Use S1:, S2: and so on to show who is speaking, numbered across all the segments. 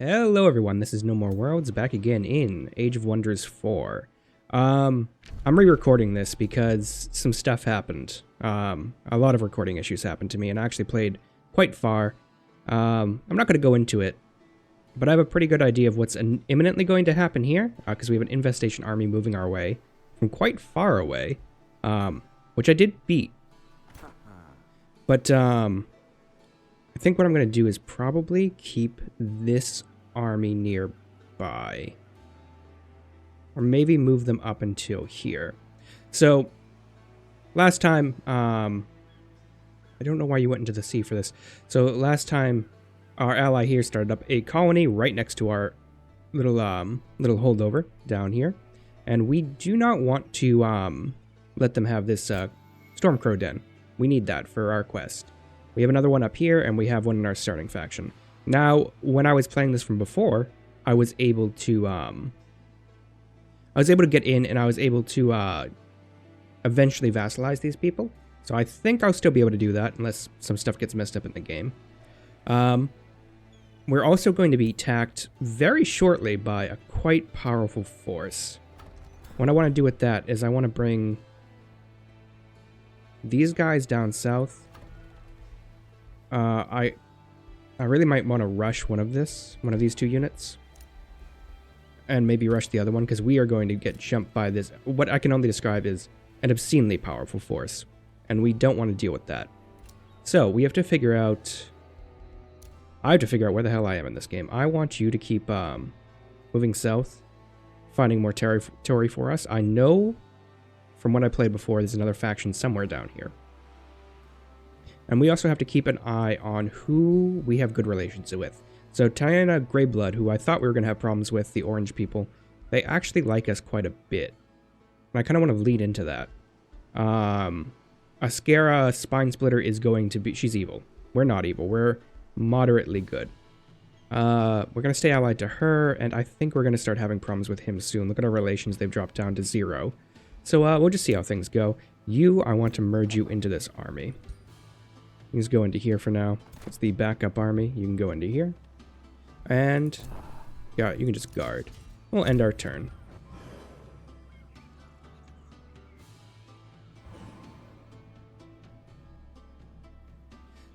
S1: Hello everyone, this is NoMoreWorlds back again in Age of Wonders 4. I'm re-recording this because some stuff happened. A lot of recording issues happened to me and I actually played quite far. I'm not going to go into it, but I have a pretty good idea of what's imminently going to happen here, because we have an infestation army moving our way from quite far away, which I did beat. But I think what I'm going to do is probably keep this army nearby. Or maybe move them up until here. So, last time, I don't know why you went into the sea for this. So, last time, our ally here started up a colony right next to our little holdover down here. And we do not want to let them have this Stormcrow Den. We need that for our quest. We have another one up here, and we have one in our starting faction. Now, when I was playing this from before, I was able to get in, and I was able to eventually vassalize these people. So I think I'll still be able to do that, unless some stuff gets messed up in the game. We're also going to be attacked very shortly by a quite powerful force. What I want to do with that is I want to bring these guys down south. I really might want to rush one of these two units. And maybe rush the other one, because we are going to get jumped by this, what I can only describe as an obscenely powerful force. And we don't want to deal with that. So, we have to figure out... I have to figure out where the hell I am in this game. I want you to keep moving south, finding more territory for us. I know from what I played before, there's another faction somewhere down here. And we also have to keep an eye on who we have good relations with. So Tiana Greyblood, who I thought we were going to have problems with, the orange people, they actually like us quite a bit. And I kind of want to lead into that. Ascara Spinesplitter is going to be... She's evil. We're not evil. We're moderately good. We're going to stay allied to her, and I think we're going to start having problems with him soon. Look at our relations. They've dropped down to 0. So we'll just see how things go. I want to merge you into this army. You can just go into here for now. It's the backup army. You can go into here. And, yeah, you can just guard. We'll end our turn.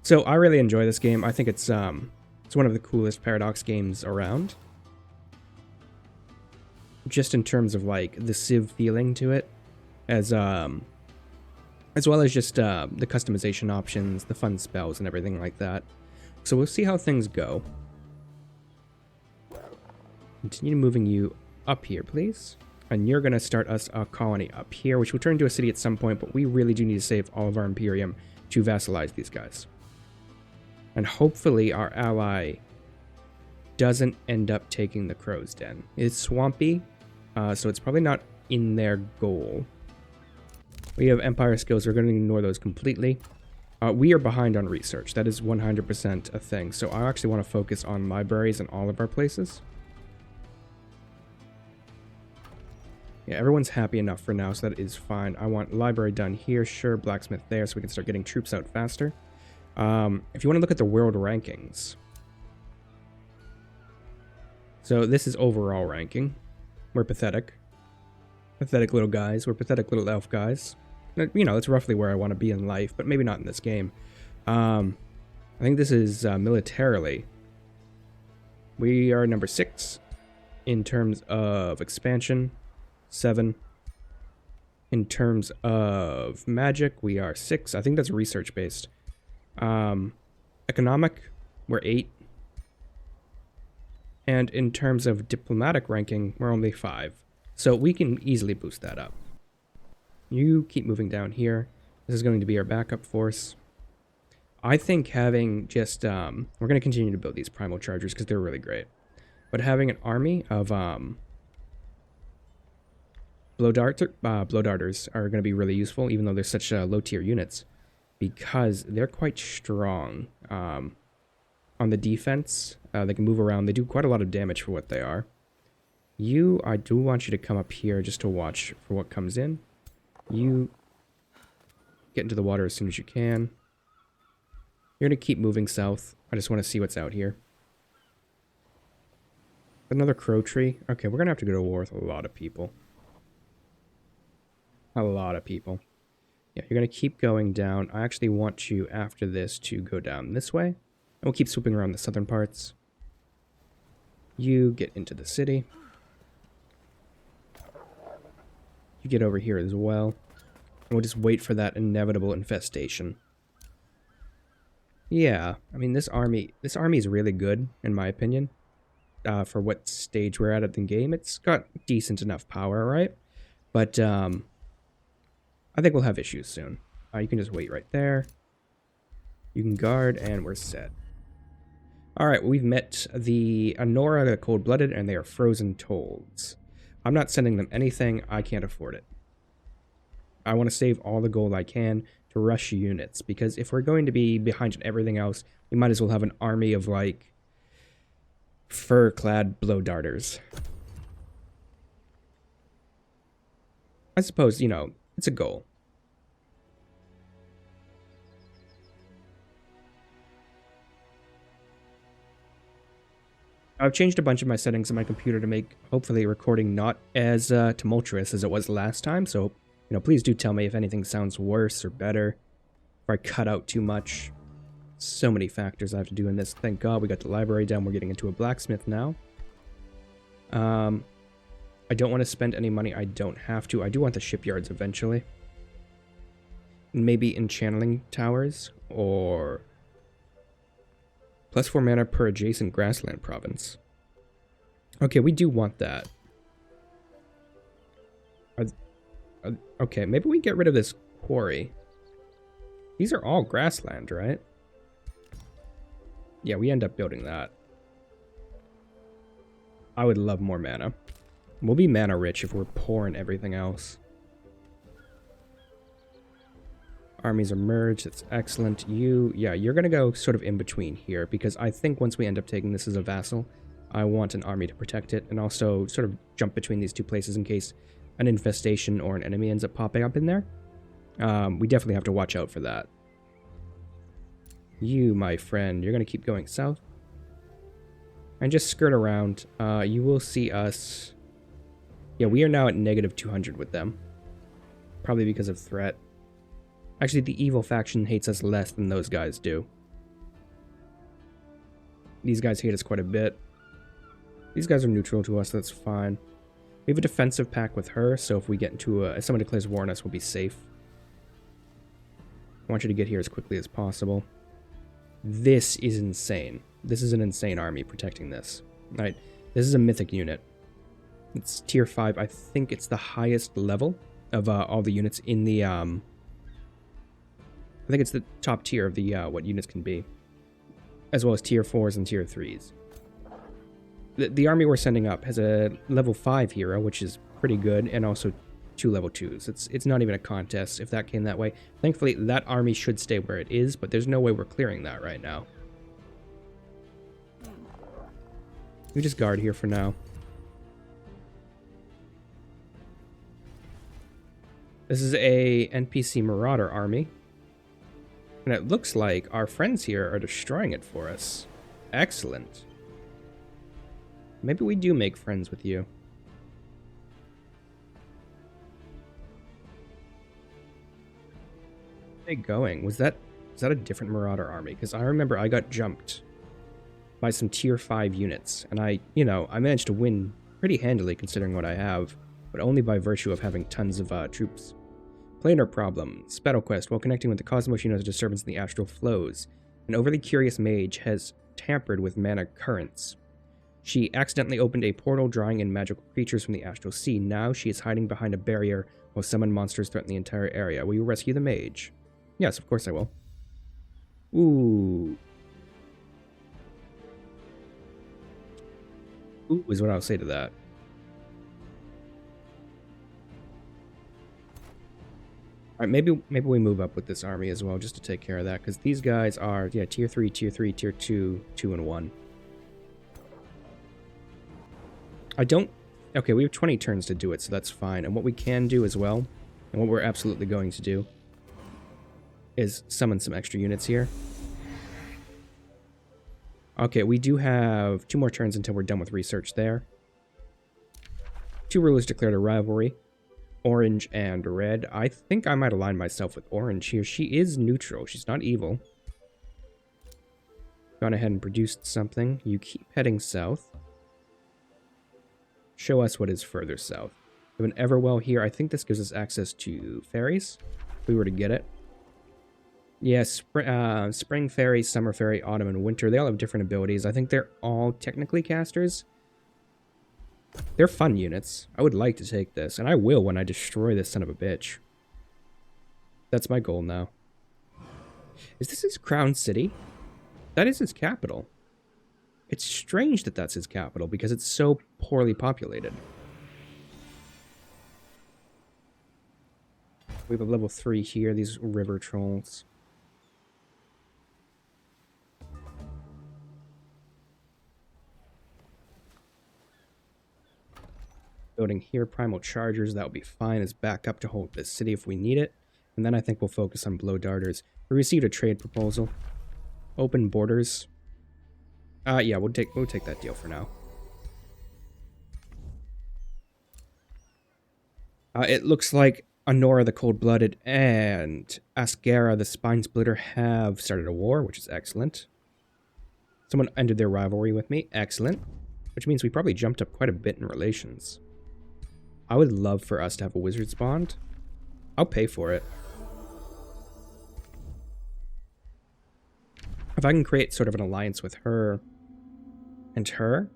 S1: So, I really enjoy this game. I think it's one of the coolest Paradox games around. Just in terms of, like, the Civ feeling to it. As well as just the customization options, the fun spells, and everything like that. So we'll see how things go. Continue moving you up here, please. And you're going to start us a colony up here, which will turn into a city at some point, but we really do need to save all of our Imperium to vassalize these guys. And hopefully our ally doesn't end up taking the Crow's Den. It's swampy, so it's probably not in their goal. We have Empire skills. We're going to ignore those completely. We are behind on research. That is 100% a thing. So I actually want to focus on libraries in all of our places. Yeah, everyone's happy enough for now, so that is fine. I want library done here. Sure, blacksmith there, so we can start getting troops out faster. If you want to look at the world rankings. So this is overall ranking. We're pathetic. Pathetic little guys. We're pathetic little elf guys. You know, that's roughly where I want to be in life, but maybe not in this game. I think this is militarily. We are number 6 in terms of expansion. 7. In terms of magic, we are 6. I think that's research-based. Economic, we're 8. And in terms of diplomatic ranking, we're only 5. So we can easily boost that up. You keep moving down here. This is going to be our backup force. I think having just... we're going to continue to build these Primal Chargers because they're really great. But having an army of blow darters are going to be really useful, even though they're such low tier units, because they're quite strong on the defense. They can move around. They do quite a lot of damage for what they are. I do want you to come up here just to watch for what comes in. You get into the water as soon as you can. You're going to keep moving south. I just want to see what's out here. Another crow tree. Okay, we're gonna have to go to war with a lot of people. A lot of people. Yeah, you're gonna keep going down. I actually want you, after this, to go down this way. And we'll keep swooping around the southern parts. You get into the city. You get over here as well. And we'll just wait for that inevitable infestation. Yeah, I mean, this army is really good, in my opinion. For what stage we're at the game. It's got decent enough power, right? But, I think we'll have issues soon. You can just wait right there. You can guard, and we're set. Alright, well, we've met the Anora, the Cold-Blooded, and they are Frozen Tolds. I'm not sending them anything. I can't afford it. I want to save all the gold I can to rush units, because if we're going to be behind on everything else, we might as well have an army of, like, fur-clad blow darters. I suppose, you know, it's a goal. I've changed a bunch of my settings on my computer to make, hopefully, recording not as tumultuous as it was last time, so, you know, please do tell me if anything sounds worse or better, if I cut out too much. So many factors I have to do in this. Thank God we got the library done. We're getting into a blacksmith now. I don't want to spend any money. I don't have to. I do want the shipyards eventually. Maybe enchanting towers or +4 mana per adjacent grassland province. Okay, we do want that. Okay, maybe we get rid of this quarry. These are all grassland, right? Yeah, we end up building that. I would love more mana. We'll be mana rich if we're poor in everything else. Armies are merged. That's excellent. Yeah, you're going to go sort of in between here, because I think once we end up taking this as a vassal, I want an army to protect it, and also sort of jump between these two places in case an infestation or an enemy ends up popping up in there. We definitely have to watch out for that. You, my friend, you're going to keep going south. And just skirt around. You will see us... Yeah, we are now at -200 with them. Probably because of threat. Actually, the evil faction hates us less than those guys do. These guys hate us quite a bit. These guys are neutral to us, that's fine. We have a defensive pact with her, so if we get into if someone declares war on us, we'll be safe. I want you to get here as quickly as possible. This is insane. This is an insane army protecting this. Right? This is a mythic unit. It's tier 5. I think it's the highest level of all the units in the... I think it's the top tier of the what units can be. As well as tier 4s and tier 3s. The army we're sending up has a level 5 hero, which is pretty good, and also 2 level 2s. It's not even a contest if that came that way. Thankfully, that army should stay where it is, but there's no way we're clearing that right now. We just guard here for now. This is a NPC Marauder army. And it looks like our friends here are destroying it for us. Excellent. Maybe we do make friends with you. Where are they going? Was that a different Marauder army? Because I remember I got jumped by some tier 5 units. And I managed to win pretty handily considering what I have. But only by virtue of having tons of troops. Planar problems. Battle quest. While connecting with the cosmos, she knows a disturbance in the astral flows. An overly curious mage has tampered with mana currents. She accidentally opened a portal, drawing in magical creatures from the astral sea. Now she is hiding behind a barrier while summoned monsters threaten the entire area. Will you rescue the mage? Yes, of course I will. Ooh. Ooh is what I'll say to that. Alright, maybe we move up with this army as well, just to take care of that, because these guys are, yeah, tier 3, tier 3, tier 2, 2, and 1. Okay, we have 20 turns to do it, so that's fine. And what we can do as well, and what we're absolutely going to do, is summon some extra units here. Okay, we do have 2 more turns until we're done with research there. 2 rulers declared a rivalry. Orange and red. I think I might align myself with orange here. She is neutral. She's not evil. Gone ahead and produced something. You keep heading south. Show us what is further south. We have an Everwell here. I think this gives us access to fairies, if we were to get it. Yes, spring fairy, summer fairy, autumn, and winter. They all have different abilities. I think they're all technically casters. They're fun units. I would like to take this, and I will when I destroy this son of a bitch. That's my goal now. Is this his crown city? That is his capital. It's strange that that's his capital, because it's so poorly populated. We have a level 3 here, these river trolls. Building here, primal chargers, that will be fine as backup to hold this city if we need it. And then I think we'll focus on blow darters. We received a trade proposal. Open borders. Yeah, we'll take that deal for now. It looks like Honora the Cold-Blooded and Asgara the Spine Splitter have started a war, which is excellent. Someone ended their rivalry with me. Excellent. Which means we probably jumped up quite a bit in relations. I would love for us to have a wizard's bond. I'll pay for it. If I can create sort of an alliance with her and her,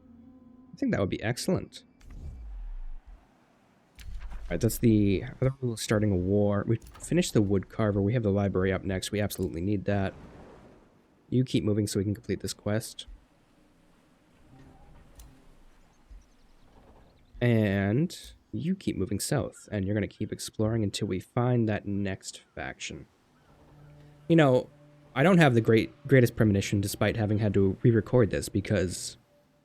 S1: I think that would be excellent. Alright, that's the other rule of starting a war. We finished the wood carver. We have the library up next. We absolutely need that. You keep moving so we can complete this quest. And you keep moving south. And you're going to keep exploring until we find that next faction. You know, I don't have the greatest premonition despite having had to re-record this because,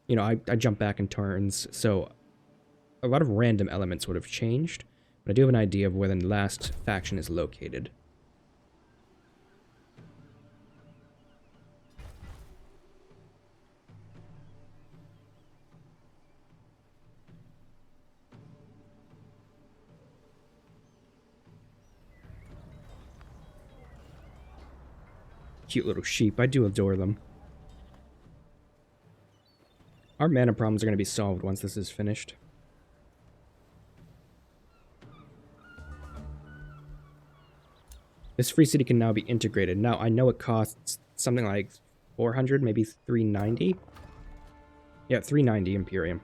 S1: you know, I jump back in turns, so a lot of random elements would have changed, but I do have an idea of where the last faction is located. Cute little sheep. I do adore them. Our mana problems are going to be solved once this is finished. This free city can now be integrated. Now, I know it costs something like 400, maybe 390. Yeah, 390 Imperium.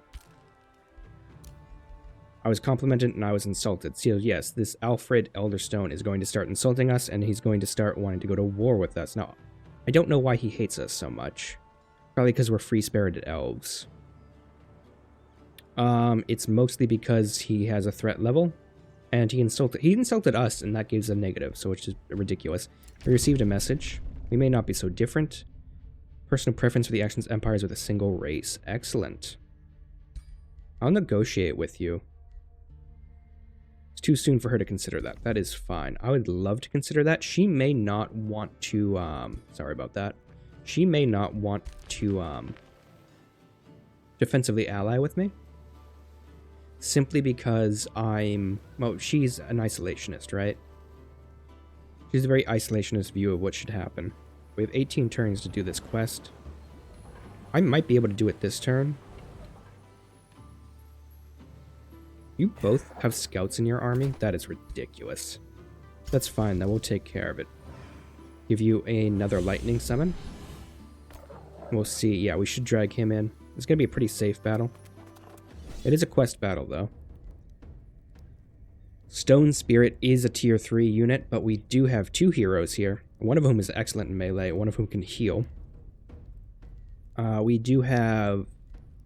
S1: I was complimented and I was insulted. So yes, this Alfred Elderstone is going to start insulting us, and he's going to start wanting to go to war with us. Now, I don't know why he hates us so much. Probably because we're free-spirited elves. It's mostly because he has a threat level, and he insulted us, and that gives a negative, so it's just ridiculous. We received a message. We may not be so different. Personal preference for the actions empires with a single race. Excellent. I'll negotiate with you. It's too soon for her to consider that. That is fine. I would love to consider that. She may not want to, sorry about that. She may not want to, defensively ally with me. Simply because well, she's an isolationist, right? She has a very isolationist view of what should happen. We have 18 turns to do this quest. I might be able to do it this turn. You both have scouts in your army? That is ridiculous. That's fine, then we'll take care of it. Give you another lightning summon. We'll see. Yeah, we should drag him in. It's going to be a pretty safe battle. It is a quest battle, though. Stone Spirit is a tier 3 unit, but we do have 2 heroes here. One of whom is excellent in melee, one of whom can heal. We do have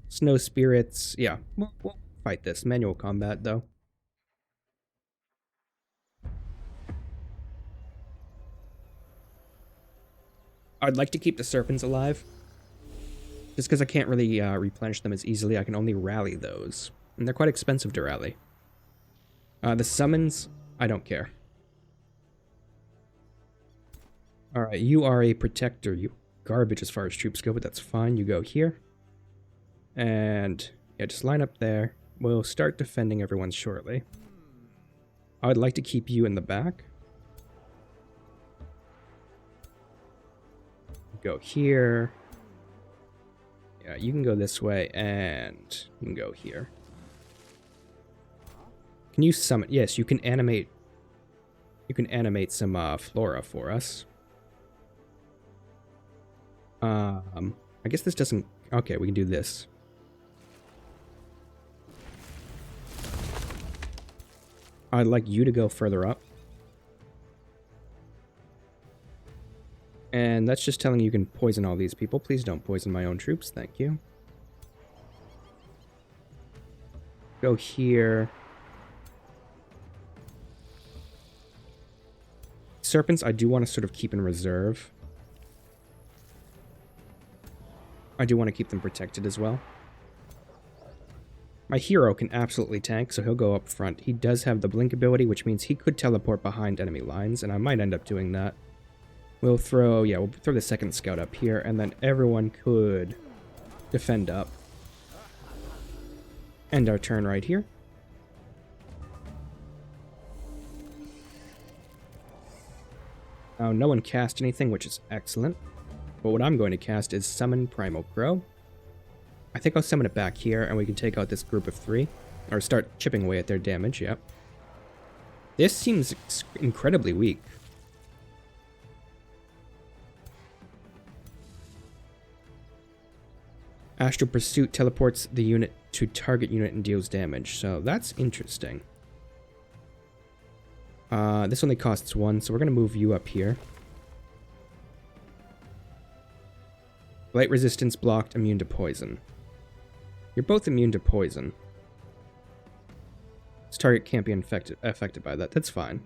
S1: Snow Spirits. Yeah, we'll fight this. Manual combat, though. I'd like to keep the Serpents alive. Just because I can't really replenish them as easily, I can only rally those. And they're quite expensive to rally. The summons, I don't care. Alright, you are a protector. garbage as far as troops go, but that's fine. You go here. And yeah, just line up there. We'll start defending everyone shortly. I would like to keep you in the back. Go here. Yeah, you can go this way, and you can go here. Can you summon? Yes, you can animate. You can animate some flora for us. I guess this doesn't. Okay, we can do this. I'd like you to go further up. And that's just telling you can poison all these people. Please don't poison my own troops. Thank you. Go here. Serpents, I do want to sort of keep in reserve. I do want to keep them protected as well. My hero can absolutely tank, so he'll go up front. He does have the blink ability, which means he could teleport behind enemy lines, and I might end up doing that. We'll throw the second scout up here, and then everyone could defend up. End our turn right here. Now, no one cast anything, which is excellent. But what I'm going to cast is Summon Primal Crow. I think I'll summon it back here, and we can take out this group of 3. Or start chipping away at their damage, yep. This seems incredibly weak. Astral Pursuit teleports the unit to target unit and deals damage, so that's interesting. This only costs 1, so we're going to move you up here. Light resistance blocked, immune to poison. You're both immune to poison. This target can't be affected by that. That's fine.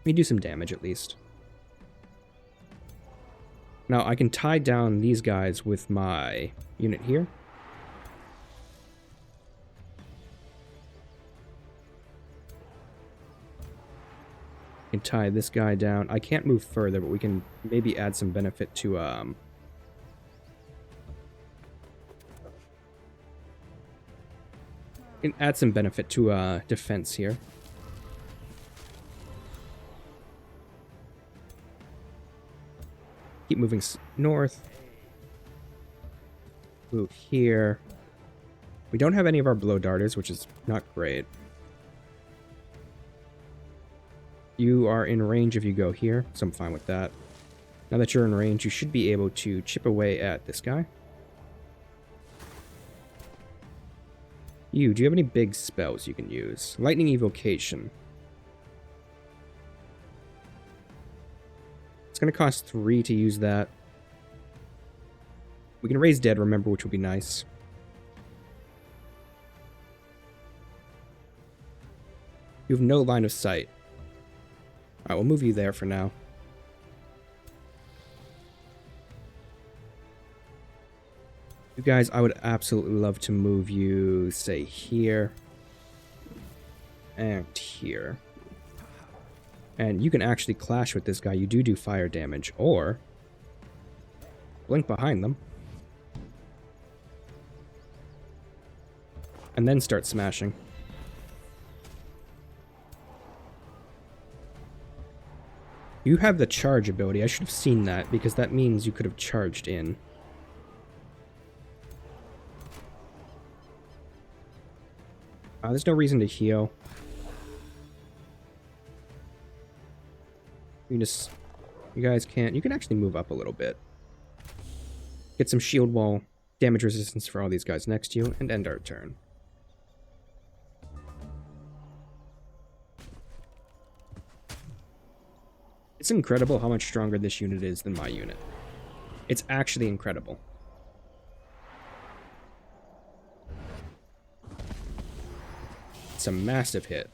S1: We do some damage at least. Now I can tie down these guys with my unit here. I can tie this guy down. I can't move further, but we can maybe add some benefit to can add some benefit to defense here. Keep moving north. Move here. We don't have any of our blow darters, which is not great. You are in range if you go here, so I'm fine with that. Now that you're in range, you should be able to chip away at this guy. Do you have any big spells you can use? Lightning Evocation. It's going to cost 3 to use that. We can raise dead, remember, which would be nice. You have no line of sight. Alright, we'll move you there for now. You guys, I would absolutely love to move you, say, here. And here. And you can actually clash with this guy. You do fire damage. Or blink behind them. And then start smashing. You have the charge ability. I should have seen that, because that means you could have charged in. There's no reason to heal. You guys can't. You can actually move up a little bit. Get some shield wall damage resistance for all these guys next to you, and end our turn. It's incredible how much stronger this unit is than my unit. It's actually incredible. It's a massive hit.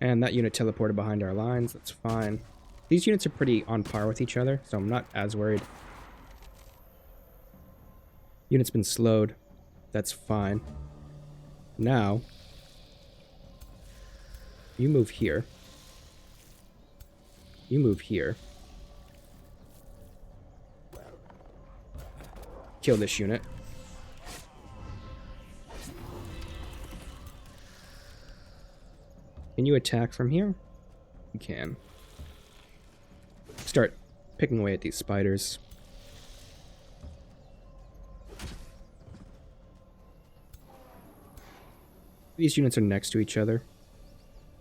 S1: And that unit teleported behind our lines. That's fine. These units are pretty on par with each other, so I'm not as worried. Unit's been slowed. That's fine. Now, you move here. You move here. kill this unit. Can you attack from here? You can. Start picking away at these spiders. These units are next to each other.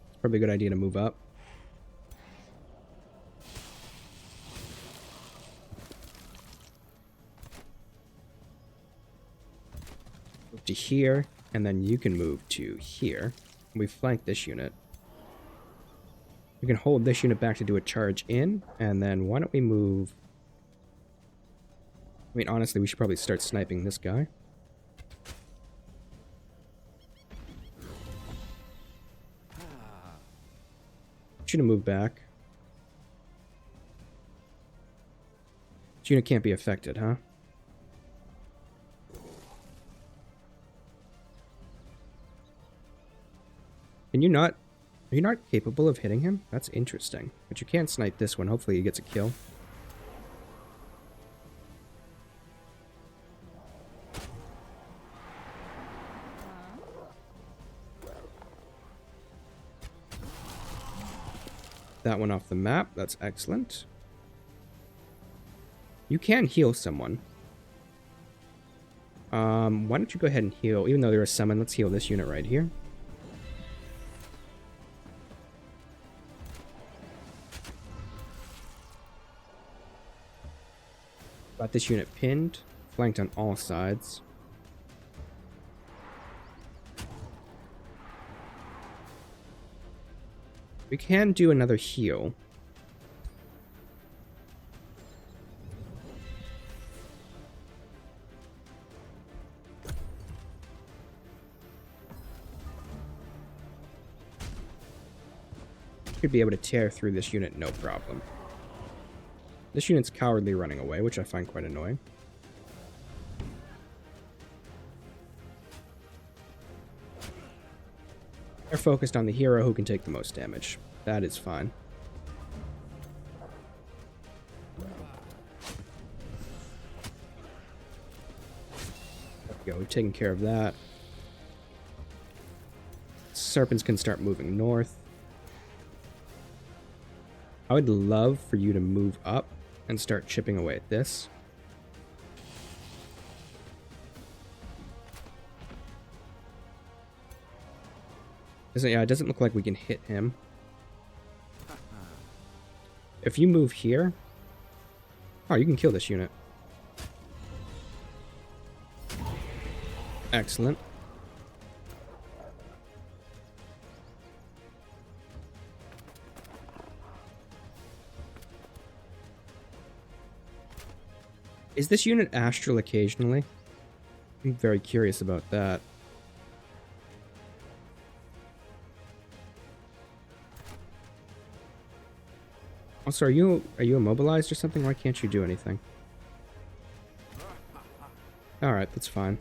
S1: It's probably a good idea to move up. Move to here, and then you can move to here. We flank this unit. We can hold this unit back to do a charge in, and then why don't we move... I mean, honestly, we should probably start sniping this guy. Should have moved back. This unit can't be affected, huh? Can you not... Are you not capable of hitting him? That's interesting. But you can't snipe this one. Hopefully he gets a kill. That one off the map. That's excellent. You can heal someone. Why don't you go ahead and heal? Even though they're a summon, let's heal this unit right here. Got this unit pinned, flanked on all sides. We can do another heal. Should be able to tear through this unit, no problem. This unit's cowardly running away, which I find quite annoying. They're focused on the hero who can take the most damage. That is fine. There we go, we've taken care of that. Serpents can start moving north. I would love for you to move up and start chipping away at this. Yeah, it doesn't look like we can hit him. If you move here... Oh, you can kill this unit. Excellent. Is this unit astral occasionally? I'm very curious about that. Also, are you immobilized or something? Why can't you do anything? Alright, that's fine.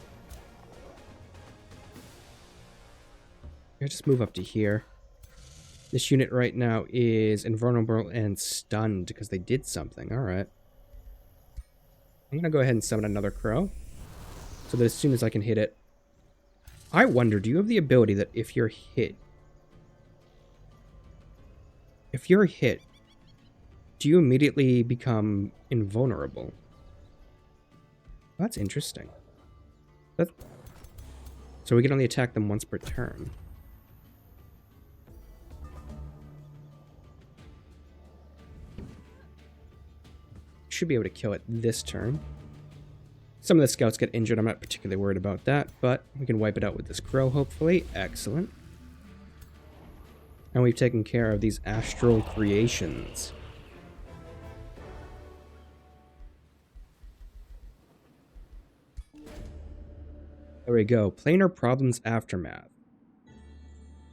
S1: I just move up to here. This unit right now is invulnerable and stunned because they did something. Alright. I'm gonna go ahead and summon another crow, so that as soon as I can hit it... I wonder, do you have the ability that if you're hit... If you're hit, do you immediately become invulnerable? That's interesting. So we can only attack them once per turn. Should be able to kill it this turn. Some of the scouts get injured. I'm not particularly worried about that, but we can wipe it out with this crow, hopefully. Excellent. And we've taken care of these astral creations. There we go. Planar Problems Aftermath.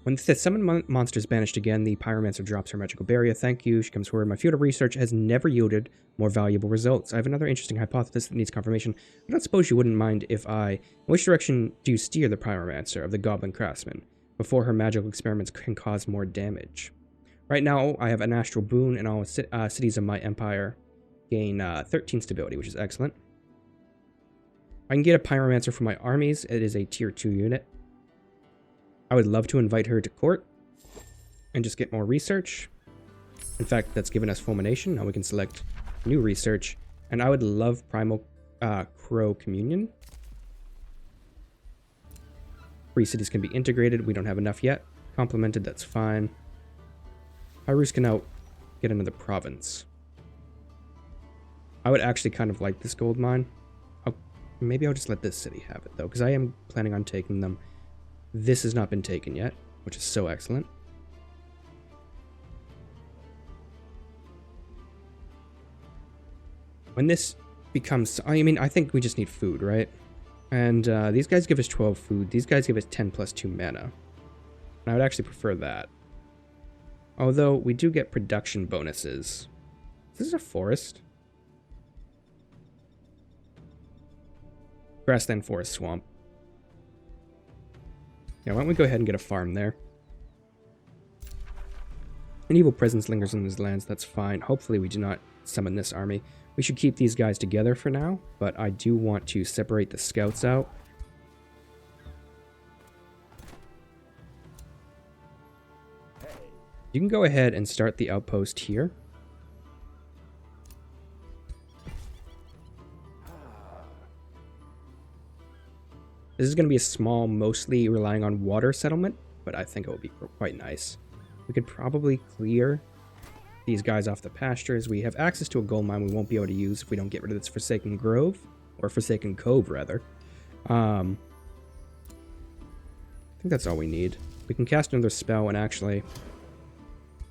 S1: When the summoned monster is banished again, the Pyromancer drops her magical barrier. Thank you. She comes forward. My field of research has never yielded more valuable results. I have another interesting hypothesis that needs confirmation. I don't suppose you wouldn't mind if I... In which direction do you steer the Pyromancer of the Goblin Craftsman before her magical experiments can cause more damage? Right now, I have an astral boon, and all cities of my empire gain 13 stability, which is excellent. I can get a pyromancer for my armies. It is a tier 2 unit. I would love to invite her to court and just get more research. In fact, that's given us fulmination. Now we can select new research. And I would love Primal Crow Communion. 3 cities can be integrated. We don't have enough yet. Complemented, that's fine. Hyrule can now get another province. I would actually kind of like this gold mine. Maybe I'll just let this city have it, though, because I am planning on taking them. This has not been taken yet, which is so excellent. When this becomes... I mean, I think we just need food, right? And these guys give us 12 food. These guys give us 10 plus 2 mana. And I would actually prefer that. Although, we do get production bonuses. Is this a forest? Grassland, forest, swamp. Yeah, why don't we go ahead and get a farm there? An evil presence lingers in these lands, that's fine. Hopefully we do not summon this army. We should keep these guys together for now, but I do want to separate the scouts out. You can go ahead and start the outpost here. This is going to be a small, mostly relying on water settlement, but I think it will be quite nice. We could probably clear these guys off the pastures. We have access to a gold mine we won't be able to use if we don't get rid of this Forsaken Grove, or Forsaken Cove, rather. I think that's all we need. We can cast another spell, and actually,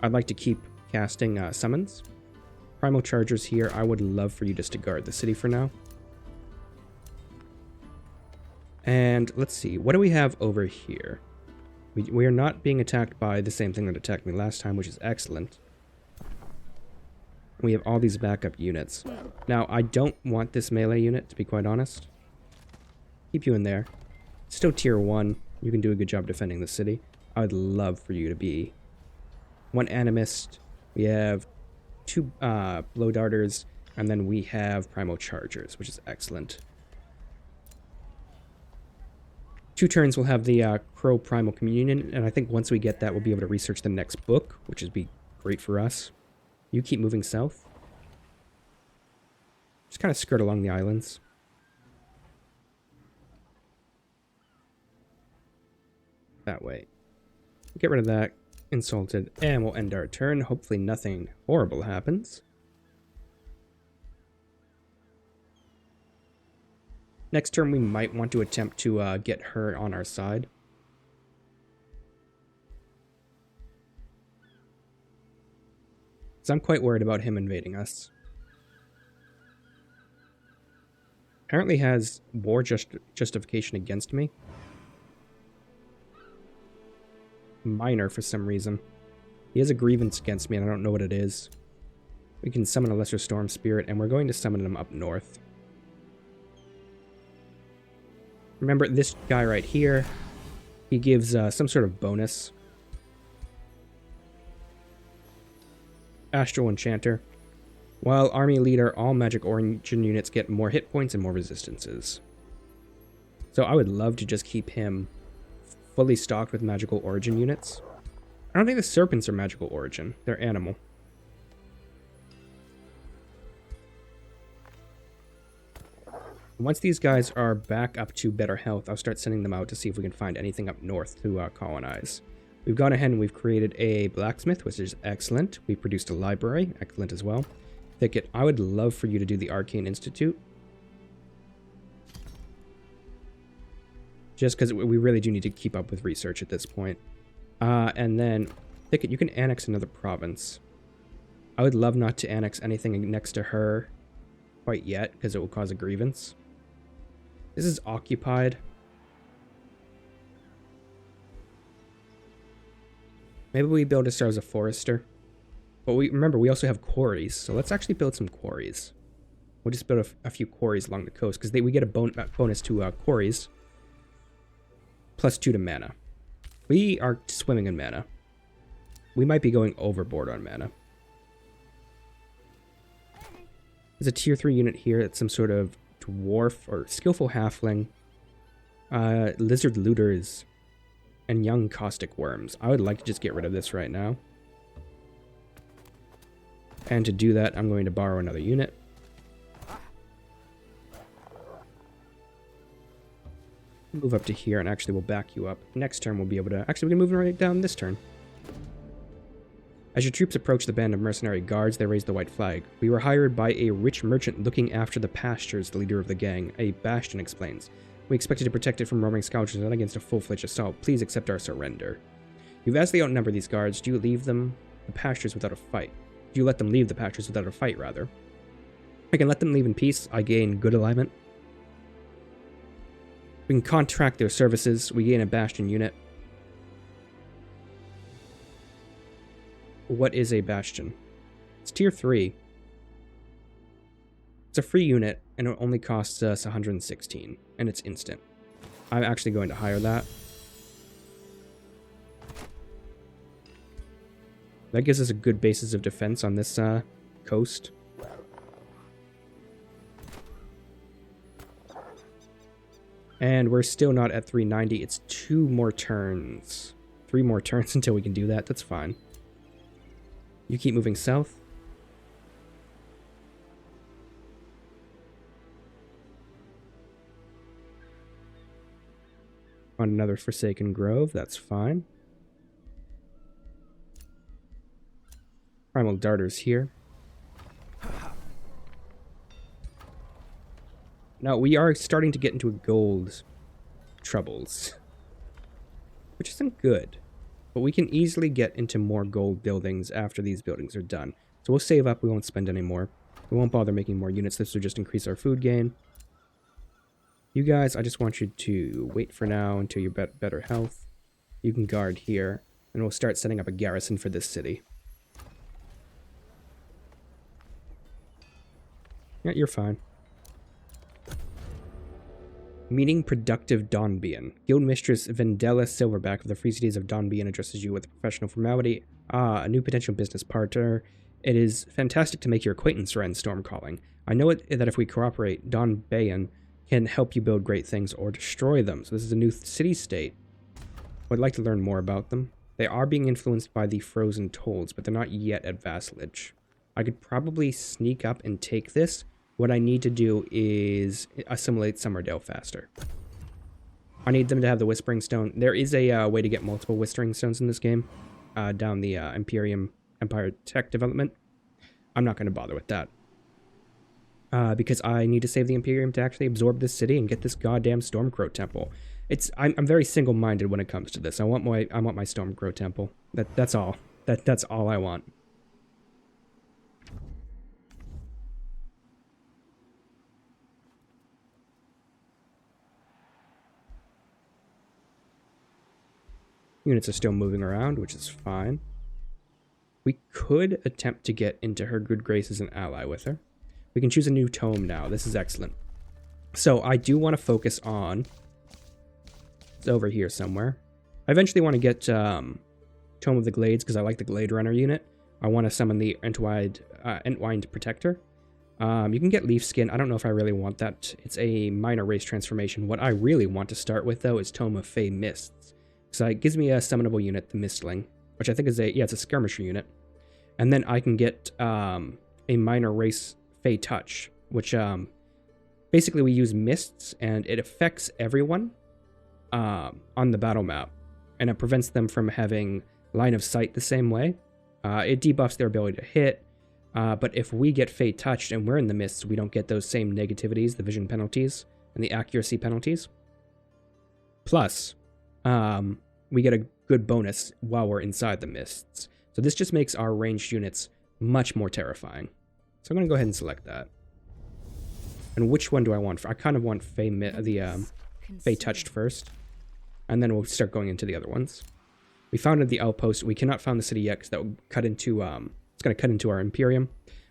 S1: I'd like to keep casting summons. Primal Chargers here. I would love for you just to guard the city for now. And let's see, what do we have over here? We are not being attacked by the same thing that attacked me last time, which is excellent. We have all these backup units. Now, I don't want this melee unit, to be quite honest. Keep you in there. Still tier 1. You can do a good job defending the city. I would love for you to be 1 animist. We have 2 blow darters, and then we have primal chargers, which is excellent. 2 turns we'll have the Crow Primal Communion, and I think once we get that, we'll be able to research the next book, which would be great for us. You keep moving south. Just kind of skirt along the islands. That way. Get rid of that. Insulted. And we'll end our turn. Hopefully nothing horrible happens. Next turn, we might want to attempt to get her on our side. So I'm quite worried about him invading us. Apparently has war justification against me. Minor for some reason. He has a grievance against me and I don't know what it is. We can summon a Lesser Storm Spirit and we're going to summon him up north. Remember this guy right here, he gives some sort of bonus. Astral Enchanter. While Army Leader, all Magic Origin units get more hit points and more resistances. So I would love to just keep him fully stocked with Magical Origin units. I don't think the Serpents are Magical Origin, they're animal. Once these guys are back up to better health, I'll start sending them out to see if we can find anything up north to colonize. We've gone ahead and we've created a blacksmith, which is excellent. We produced a library, excellent as well. Thicket, I would love for you to do the Arcane Institute. Just because we really do need to keep up with research at this point. And then, Thicket, you can annex another province. I would love not to annex anything next to her quite yet, because it will cause a grievance. This is occupied. Maybe we build ourselves a forester. But remember, we also have quarries, so let's actually build some quarries. We'll just build a few quarries along the coast, because we get a bonus to quarries. Plus 2 to mana. We are swimming in mana. We might be going overboard on mana. There's a tier 3 unit here. It's some sort of dwarf or skillful halfling, lizard looters, and young caustic worms. I would like to just get rid of this right now. And to do that, I'm going to borrow another unit. Move up to here, and actually we'll back you up. Next turn we'll be able to... Actually, we can move right down this turn. As your troops approach the band of mercenary guards, they raise the white flag. We were hired by a rich merchant looking after the pastures, the leader of the gang. A bastion explains. We expected to protect it from roaming scoundrels and against a full-fledged assault. Please accept our surrender. You vastly outnumber these guards. Do you leave them the pastures without a fight? Do you let them leave the pastures without a fight, rather? I can let them leave in peace. I gain good alignment. We can contract their services. We gain a bastion unit. What is a bastion? It's tier 3. It's a free unit, and it only costs us 116, and it's instant. I'm actually going to hire that. That gives us a good basis of defense on this coast. And we're still not at 390. It's 2 more turns. 3 more turns until we can do that. That's fine. You keep moving south. On another Forsaken Grove. That's fine. Primal Darters here. Now, we are starting to get into gold troubles, which isn't good, but we can easily get into more gold buildings after these buildings are done. So we'll save up, we won't spend any more. We won't bother making more units, this will just increase our food gain. You guys, I just want you to wait for now until you're better health. You can guard here, and we'll start setting up a garrison for this city. Yeah, you're fine. Meeting Productive Donbian. Guildmistress Vendela Silverback of the Free Cities of Donbian addresses you with a professional formality. Ah, a new potential business partner. It is fantastic to make your acquaintance, Ren Stormcalling. I know that if we cooperate, Donbian can help you build great things or destroy them. So this is a new city-state. I'd like to learn more about them. They are being influenced by the Frozen Tolls, but they're not yet at vassalage. I could probably sneak up and take this. What I need to do is assimilate Summerdale faster. I need them to have the Whispering Stone. There is a way to get multiple Whispering Stones in this game, down the Empire Tech Development. I'm not going to bother with that. Because I need to save the Imperium to actually absorb this city and get this goddamn Stormcrow Temple. I'm very single-minded when it comes to this. I want my Stormcrow Temple. That's all. That's all I want. Units are still moving around, which is fine. We could attempt to get into her good graces and ally with her. We can choose a new tome now. This is excellent. So I do want to focus on... It's over here somewhere. I eventually want to get Tome of the Glades because I like the Glade Runner unit. I want to summon the Entwined Protector. You can get Leaf Skin. I don't know if I really want that. It's a minor race transformation. What I really want to start with, though, is Tome of Fey Mists. So it gives me a summonable unit, the Mistling, which I think is it's a skirmisher unit. And then I can get a minor race Fey Touch, which basically we use mists and it affects everyone on the battle map. And it prevents them from having line of sight the same way. It debuffs their ability to hit. But if we get Fey Touched and we're in the mists, we don't get those same negativities, the vision penalties and the accuracy penalties. Plus, we get a good bonus while we're inside the mists. So this just makes our ranged units much more terrifying. So I'm going to go ahead and select that. And which one do I want? I kind of want Fey Touched first. And then we'll start going into the other ones. We founded the outpost. We cannot found the city yet because that would cut into... it's going to cut into our Imperium.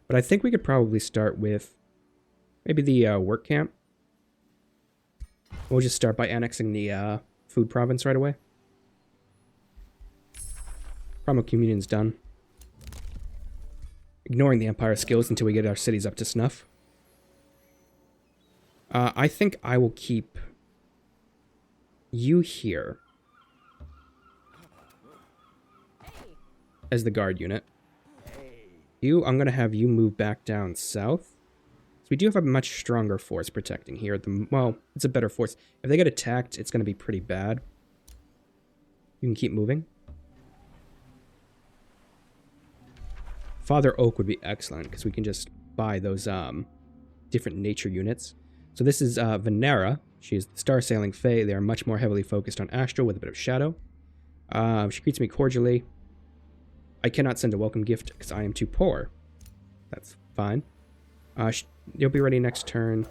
S1: But I think we could probably start with maybe the work camp. We'll just start by annexing the food province right away. Primal Communion's done. Ignoring the Empire skills until we get our cities up to snuff. I think I will keep you here as the guard unit. I'm going to have you move back down south. So we do have a much stronger force protecting here. Well, it's a better force. If they get attacked, it's going to be pretty bad. You can keep moving. Father Oak would be excellent because we can just buy those different nature units. So this is Venera. She is the star sailing fae. They are much more heavily focused on astral with a bit of shadow. She greets me cordially. I cannot send a welcome gift because I am too poor. That's fine. You'll be ready next turn.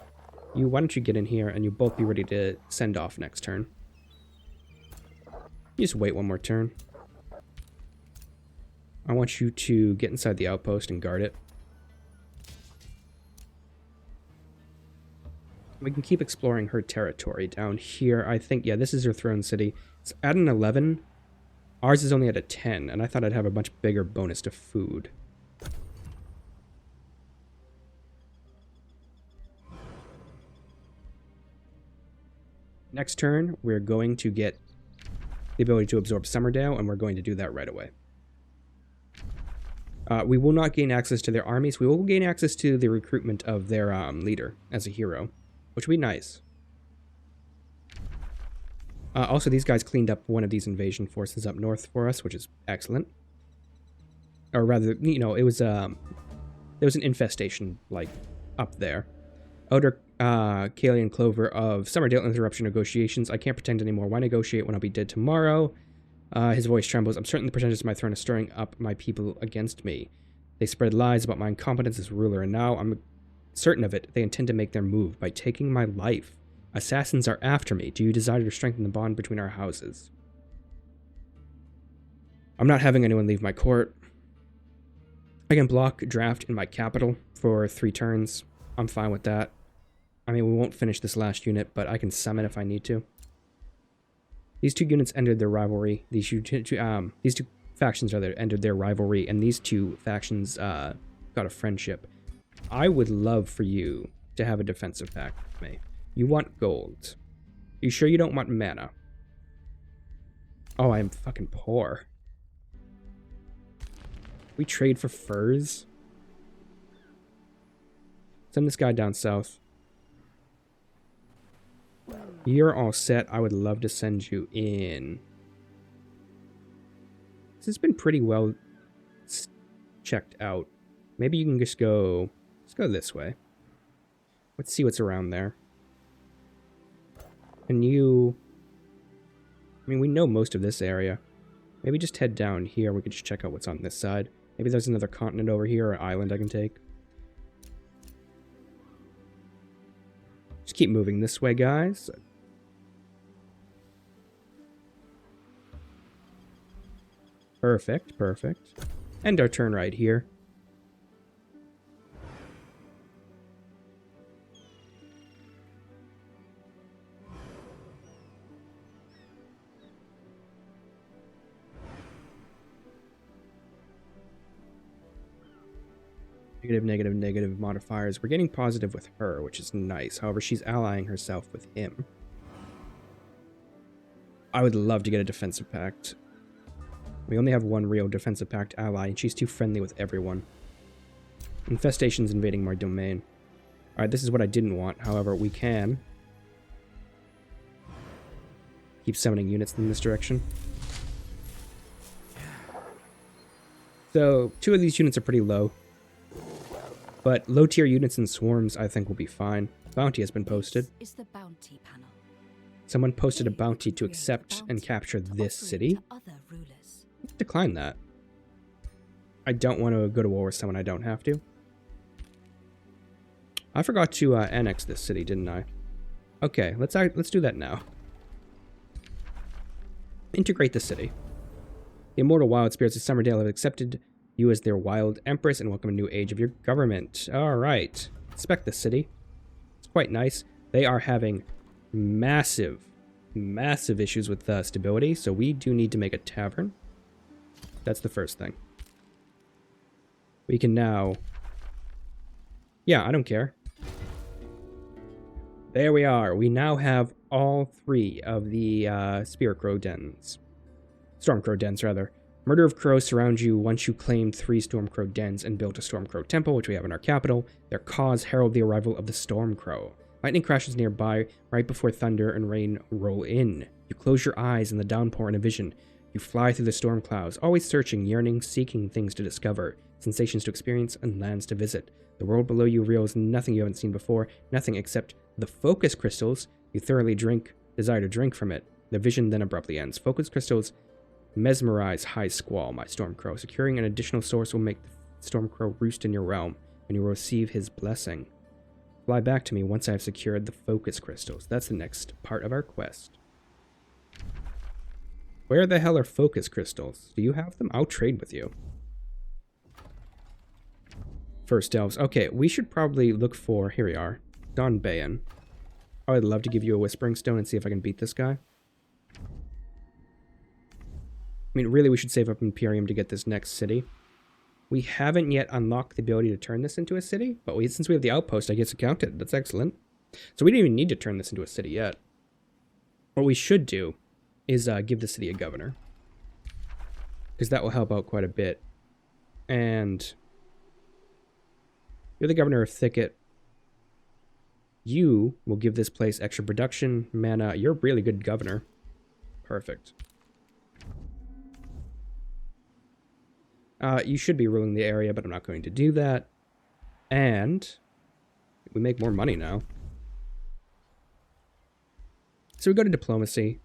S1: Why don't you get in here and you both be ready to send off next turn. You just wait one more turn. I want you to get inside the outpost and guard it. We can keep exploring her territory down here. I think, yeah, this is her throne city. It's at an 11. Ours is only at a 10, and I thought I'd have a much bigger bonus to food. Next turn, we're going to get the ability to absorb Summerdale, and we're going to do that right away. We will not gain access to their armies. We will gain access to the recruitment of their leader as a hero, which will be nice. Also, these guys cleaned up one of these invasion forces up north for us, which is excellent. Or rather, you know, there was an infestation, like, up there. Elder Kalian Clover of Summerdale interruption negotiations. I can't pretend anymore. Why negotiate when I'll be dead tomorrow? His voice trembles. I'm certain the pretenders of my throne are stirring up my people against me. They spread lies about my incompetence as ruler, and now I'm certain of it. They intend to make their move by taking my life. Assassins are after me. Do you desire to strengthen the bond between our houses? I'm not having anyone leave my court. I can block draft in my capital for 3 turns. I'm fine with that. I mean, we won't finish this last unit, but I can summon if I need to. These 2 units ended their rivalry. These two factions rather ended their rivalry, and these 2 factions got a friendship. I would love for you to have a defensive pact with me. You want gold. You sure you don't want mana? Oh, I am fucking poor. We trade for furs? Send this guy down south. You're all set. I would love to send you in. This has been pretty well checked out. Maybe you can just go... Let's go this way. Let's see what's around there. And you... I mean, we know most of this area. Maybe just head down here. We could just check out what's on this side. Maybe there's another continent over here or an island I can take. Just keep moving this way, guys. Perfect, perfect. End our turn right here. Negative, negative, negative modifiers. We're getting positive with her, which is nice. However, she's allying herself with him. I would love to get a defensive pact. We only have one real defensive pact ally, and she's too friendly with everyone. Infestation's invading my domain. Alright, this is what I didn't want. However, we can keep summoning units in this direction. So, 2 of these units are pretty low. But low-tier units and swarms, I think, will be fine. Bounty has been posted.
S2: Is the bounty panel.
S1: Someone posted a bounty to accept and capture this city. Decline that. I don't want to go to war with someone I don't have to. I forgot to annex this city, didn't I? Okay, let's do that now. Integrate the city. The immortal wild spirits of Summerdale have accepted you as their wild empress and welcome a new age of your government. Alright. Inspect the city. It's quite nice. They are having massive issues with stability, so we do need to make a tavern. That's the first thing. We can now... Yeah, I don't care. There we are. We now have all 3 of the Spirit Crow dens. Storm Crow dens, rather. Murder of crows surround you once you claim 3 Storm Crow dens and built a Storm Crow temple, which we have in our capital. Their cause herald the arrival of the Storm Crow. Lightning crashes nearby right before thunder and rain roll in. You close your eyes in the downpour in a vision. You fly through the storm clouds, always searching, yearning, seeking things to discover, sensations to experience, and lands to visit. The world below you reveals nothing you haven't seen before, nothing except the focus crystals. You thoroughly desire to drink from it. The vision then abruptly ends. Focus crystals mesmerize High Squall, my Storm Crow. Securing an additional source will make the Storm Crow roost in your realm, and you will receive his blessing. Fly back to me once I have secured the focus crystals. That's the next part of our quest. Where the hell are focus crystals? Do you have them? I'll trade with you. First Elves. Okay, we should probably look for... Here we are. Don Bayan. Oh, I'd love to give you a Whispering Stone and see if I can beat this guy. I mean, really, we should save up Imperium to get this next city. We haven't yet unlocked the ability to turn this into a city, but since we have the outpost, I guess it counted. That's excellent. So we didn't even need to turn this into a city yet. What we should do is give the city a governor, because that will help out quite a bit. And you're the governor of Thicket. You will give this place extra production, mana. You're a really good governor. Perfect. You should be ruling the area, but I'm not going to do that. And we make more money now. So we go to diplomacy.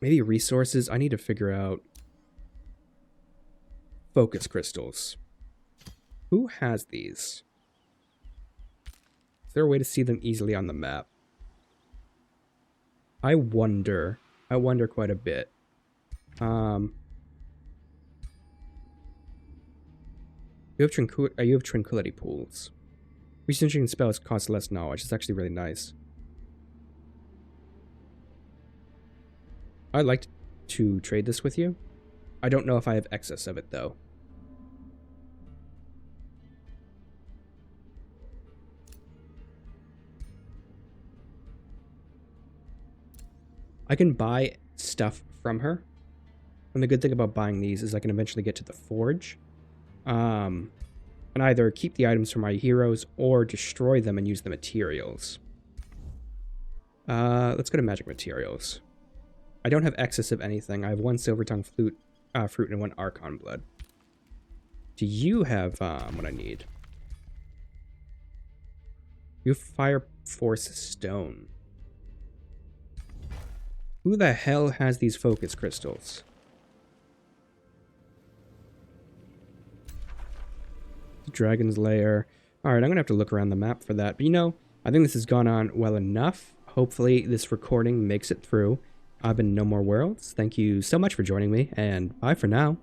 S1: Maybe resources. I need to figure out focus crystals. Who has these? Is there a way to see them easily on the map? I wonder quite a bit. You have tranquility pools. Researching spells costs less knowledge. It's actually really nice. I'd like to trade this with you. I don't know if I have excess of it, though. I can buy stuff from her. And the good thing about buying these is I can eventually get to the forge. And either keep the items for my heroes or destroy them and use the materials. Let's go to magic materials. I don't have excess of anything. I have 1 silver tongue fruit and 1 archon blood. Do you have what I need? You have fire force stone. Who the hell has these focus crystals? Dragon's Lair. Alright, I'm going to have to look around the map for that. But you know, I think this has gone on well enough. Hopefully this recording makes it through. I've been NoMoreWorlds. Thank you so much for joining me, and bye for now.